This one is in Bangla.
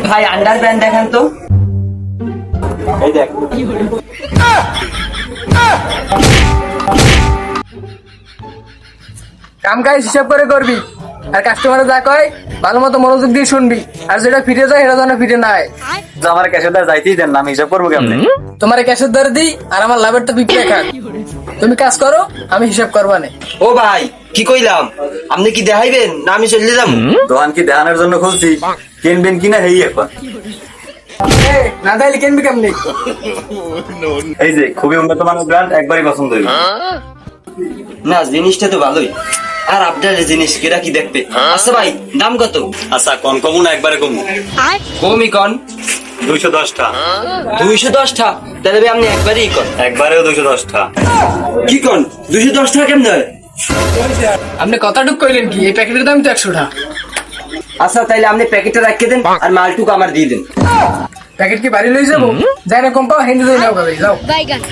ভাই আন্ডার প্যান্ট দেখেন তো। এই দেখ। কাম কাজ হিসাব করে করবি, আর কাস্টমারে যা কয় ভালো মতো মনোযোগ দিয়ে শুনবি, আর যেটা ফিরে যায় সেটা যেন ফিরে না হয়। আমার ক্যাশের দ্বার যাইতেই দেন না, আমি হিসাব করবো কেমনে? তোমার ক্যাশের ধরে দিই, আর আমার লাভের তো বিক্রি খান। তুমি কাজ করো, আমি হিসাব করবা না। ও ভাই কি কইলাম, আপনি কি দেখাইবেন না আমি চলে যাবো? দোকান কি দেখানোর জন্য খুলছি, কিনবেন কিনা হেই এখন। না তাইলে কিনবি কেমনি? এই যে খুবই উন্নত মানের ব্র্যান্ড, একবারই পছন্দ হইল। না জিনিসটা তো ভালোই, আর আপনার জিনিস কেরা কি দেখবে। আচ্ছা ভাই দাম কত? আচ্ছা কম কমু না একবারে কমু? কমই কন। 210টা। 210টা? তাহলে ভাই আপনি একবারই কন। একবারেও 210টা। কি কন 210 টাকা কেমন হয়? আপনি কথাটুক কইলেন কি? এই প্যাকেটের দাম তো 100 টাকা। আচ্ছা তাইলে আপনি প্যাকেটটা রাখিয়ে দেন আর মালটুকু আমার দিয়ে দেন। প্যাকেট কি বাড়ি লই যাবো? যাই না কম পাও হিন্দি যাও। Bye, guys.